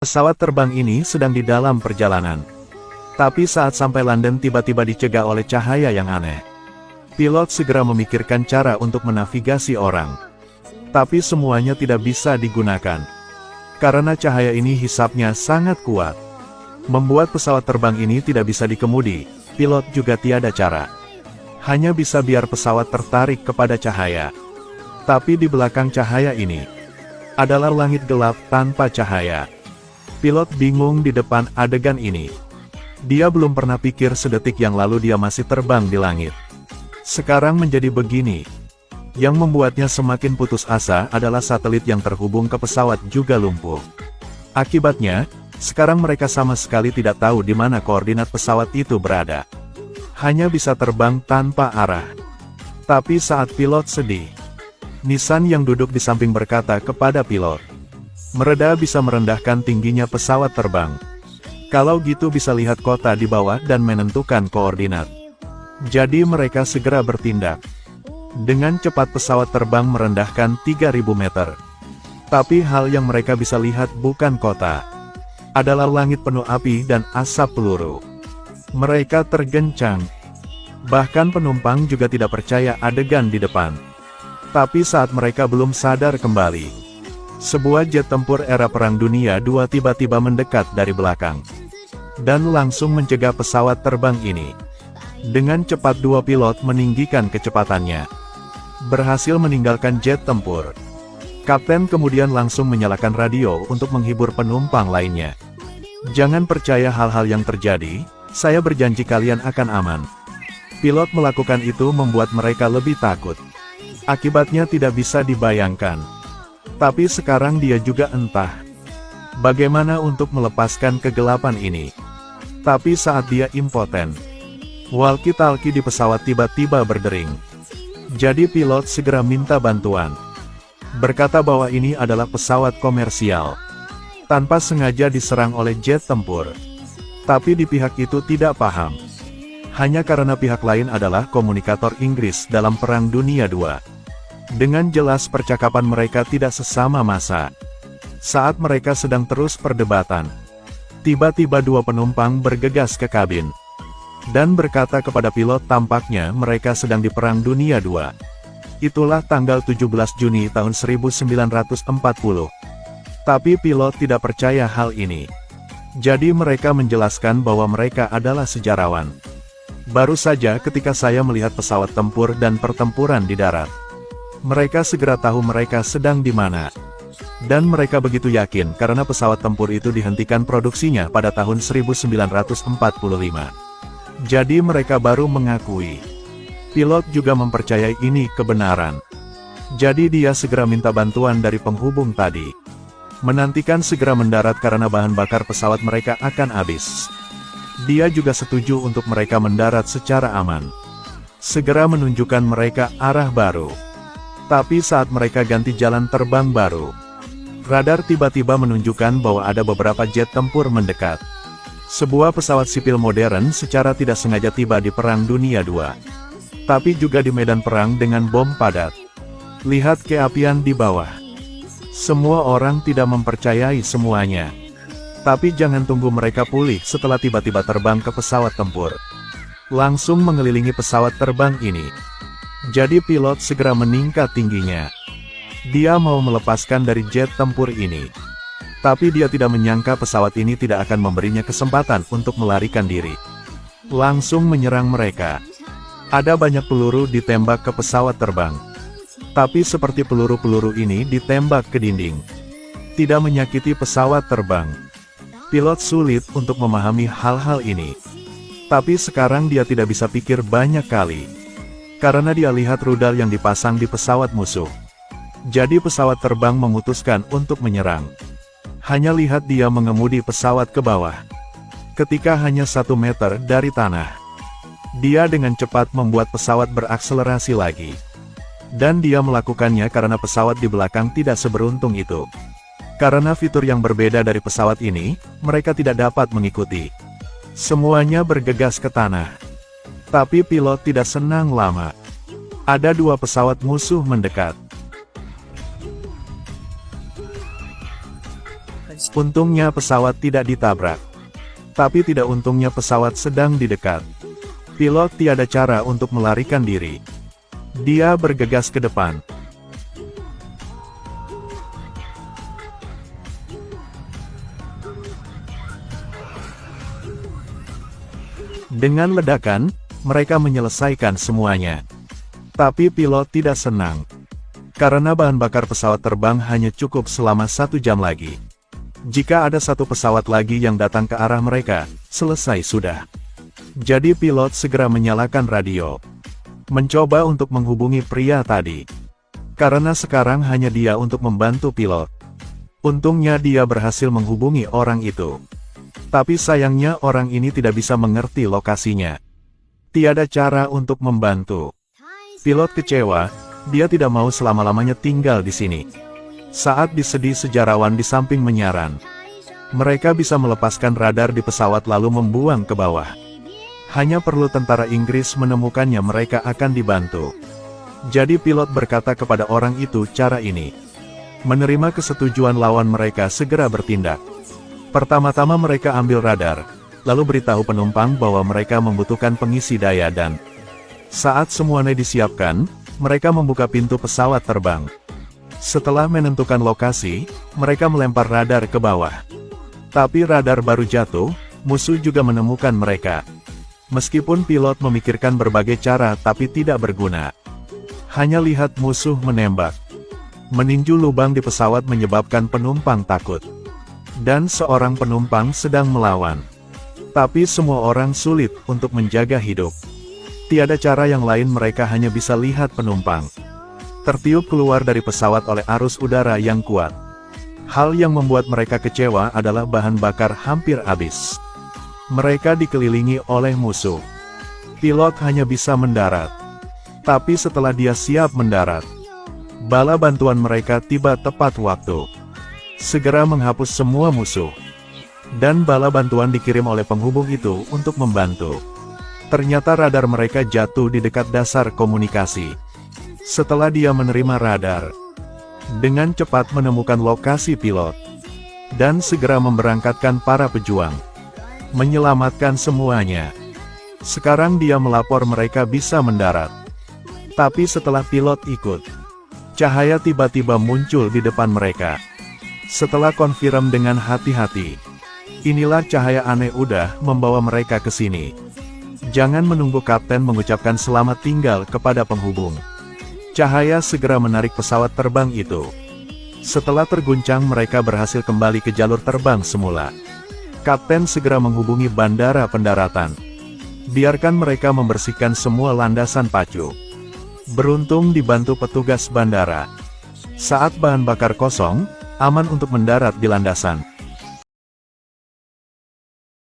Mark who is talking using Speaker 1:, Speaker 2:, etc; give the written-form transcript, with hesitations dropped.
Speaker 1: Pesawat terbang ini sedang di dalam perjalanan. Tapi saat sampai London tiba-tiba dicegah oleh cahaya yang aneh. Pilot segera memikirkan cara untuk menavigasi orang. Tapi semuanya tidak bisa digunakan. Karena cahaya ini hisapnya sangat kuat. Membuat pesawat terbang ini tidak bisa dikemudi, pilot juga tiada cara. Hanya bisa biar pesawat tertarik kepada cahaya. Tapi di belakang cahaya ini, adalah langit gelap tanpa cahaya. Pilot bingung di depan adegan ini. Dia belum pernah pikir sedetik yang lalu dia masih terbang di langit. Sekarang menjadi begini. Yang membuatnya semakin putus asa adalah satelit yang terhubung ke pesawat juga lumpuh. Akibatnya, sekarang mereka sama sekali tidak tahu di mana koordinat pesawat itu berada. Hanya bisa terbang tanpa arah. Tapi saat pilot sedih, Nissan yang duduk di samping berkata kepada pilot, "Mereda bisa merendahkan tingginya pesawat terbang. Kalau gitu bisa lihat kota di bawah dan menentukan koordinat." Jadi mereka segera bertindak. Dengan cepat pesawat terbang merendahkan 3.000 meter. Tapi hal yang mereka bisa lihat bukan kota. Adalah langit penuh api dan asap peluru. Mereka tergencang. Bahkan penumpang juga tidak percaya adegan di depan. Tapi saat mereka belum sadar kembali, sebuah jet tempur era Perang Dunia II tiba-tiba mendekat dari belakang. Dan langsung mencegah pesawat terbang ini. Dengan cepat dua pilot meninggikan kecepatannya. Berhasil meninggalkan jet tempur. Kapten kemudian langsung menyalakan radio untuk menghibur penumpang lainnya. "Jangan percaya hal-hal yang terjadi, saya berjanji kalian akan aman." Pilot melakukan itu membuat mereka lebih takut. Akibatnya tidak bisa dibayangkan. Tapi sekarang dia juga entah bagaimana untuk melepaskan kegelapan ini. Tapi saat dia impoten, walkie-talkie di pesawat tiba-tiba berdering. Jadi pilot segera minta bantuan. Berkata bahwa ini adalah pesawat komersial. Tanpa sengaja diserang oleh jet tempur. Tapi di pihak itu tidak paham. Hanya karena pihak lain adalah komunikator Inggris dalam Perang Dunia II. Dengan jelas percakapan mereka tidak sesama masa. Saat mereka sedang terus perdebatan, tiba-tiba dua penumpang bergegas ke kabin. Dan berkata kepada pilot tampaknya mereka sedang di Perang Dunia II. Itulah tanggal 17 Juni tahun 1940. Tapi pilot tidak percaya hal ini. Jadi mereka menjelaskan bahwa mereka adalah sejarawan. "Baru saja ketika saya melihat pesawat tempur dan pertempuran di darat, mereka segera tahu mereka sedang di mana. Dan mereka begitu yakin karena pesawat tempur itu dihentikan produksinya pada tahun 1945. Jadi mereka baru mengakui." Pilot juga mempercayai ini kebenaran. Jadi dia segera minta bantuan dari penghubung tadi. Menantikan segera mendarat karena bahan bakar pesawat mereka akan habis. Dia juga setuju untuk mereka mendarat secara aman. Segera menunjukkan mereka arah baru. Tapi saat mereka ganti jalan terbang baru, radar tiba-tiba menunjukkan bahwa ada beberapa jet tempur mendekat. Sebuah pesawat sipil modern secara tidak sengaja tiba di Perang Dunia II. Tapi juga di medan perang dengan bom padat. Lihat keapian di bawah. Semua orang tidak mempercayai semuanya. Tapi jangan tunggu mereka pulih setelah tiba-tiba terbang ke pesawat tempur. Langsung mengelilingi pesawat terbang ini. Jadi pilot segera meningkat tingginya. Dia mau melepaskan dari jet tempur ini. Tapi dia tidak menyangka pesawat ini tidak akan memberinya kesempatan untuk melarikan diri. Langsung menyerang mereka. Ada banyak peluru ditembak ke pesawat terbang. Tapi seperti peluru-peluru ini ditembak ke dinding. Tidak menyakiti pesawat terbang. Pilot sulit untuk memahami hal-hal ini. Tapi sekarang dia tidak bisa pikir banyak kali. Karena dia lihat rudal yang dipasang di pesawat musuh. Jadi pesawat terbang memutuskan untuk menyerang. Hanya lihat dia mengemudi pesawat ke bawah. Ketika hanya 1 meter dari tanah, dia dengan cepat membuat pesawat berakselerasi lagi. Dan dia melakukannya karena pesawat di belakang tidak seberuntung itu. Karena fitur yang berbeda dari pesawat ini, mereka tidak dapat mengikuti. Semuanya bergegas ke tanah. Tapi pilot tidak senang lama. Ada 2 pesawat musuh mendekat. Untungnya pesawat tidak ditabrak. Tapi tidak untungnya pesawat sedang di dekat. Pilot tiada cara untuk melarikan diri. Dia bergegas ke depan. Dengan ledakan, mereka menyelesaikan semuanya. Tapi pilot tidak senang. Karena bahan bakar pesawat terbang hanya cukup selama 1 jam lagi. Jika ada satu pesawat lagi yang datang ke arah mereka, selesai sudah. Jadi pilot segera menyalakan radio. Mencoba untuk menghubungi pria tadi. Karena sekarang hanya dia untuk membantu pilot. Untungnya dia berhasil menghubungi orang itu. Tapi sayangnya orang ini tidak bisa mengerti lokasinya. Tiada cara untuk membantu. Pilot kecewa, dia tidak mau selama-lamanya tinggal di sini. Saat disedih sejarawan di samping menyaran. Mereka bisa melepaskan radar di pesawat lalu membuang ke bawah. Hanya perlu tentara Inggris menemukannya mereka akan dibantu. Jadi pilot berkata kepada orang itu cara ini. Menerima kesetujuan lawan mereka segera bertindak. Pertama-tama mereka ambil radar, lalu beritahu penumpang bahwa mereka membutuhkan pengisi daya dan saat semuanya disiapkan, mereka membuka pintu pesawat terbang. Setelah menentukan lokasi, mereka melempar radar ke bawah. Tapi radar baru jatuh, musuh juga menemukan mereka. Meskipun pilot memikirkan berbagai cara tapi tidak berguna. Hanya lihat musuh menembak. Meninju lubang di pesawat menyebabkan penumpang takut. Dan seorang penumpang sedang melawan. Tapi semua orang sulit untuk menjaga hidup. Tiada cara yang lain mereka hanya bisa lihat penumpang tertiup keluar dari pesawat oleh arus udara yang kuat. Hal yang membuat mereka kecewa adalah bahan bakar hampir habis. Mereka dikelilingi oleh musuh. Pilot hanya bisa mendarat. Tapi setelah dia siap mendarat, bala bantuan mereka tiba tepat waktu. Segera menghapus semua musuh. Dan bala bantuan dikirim oleh penghubung itu untuk membantu. Ternyata radar mereka jatuh di dekat dasar komunikasi. Setelah dia menerima radar, dengan cepat menemukan lokasi pilot, dan segera memberangkatkan para pejuang, menyelamatkan semuanya. Sekarang dia melapor mereka bisa mendarat. Tapi setelah pilot ikut, cahaya tiba-tiba muncul di depan mereka. Setelah konfirm dengan hati-hati, inilah cahaya aneh udah membawa mereka ke sini. Jangan menunggu kapten mengucapkan selamat tinggal kepada penghubung. Cahaya segera menarik pesawat terbang itu. Setelah terguncang mereka berhasil kembali ke jalur terbang semula. Kapten segera menghubungi bandara pendaratan. Biarkan mereka membersihkan semua landasan pacu. Beruntung dibantu petugas bandara. Saat bahan bakar kosong, aman untuk mendarat di landasan.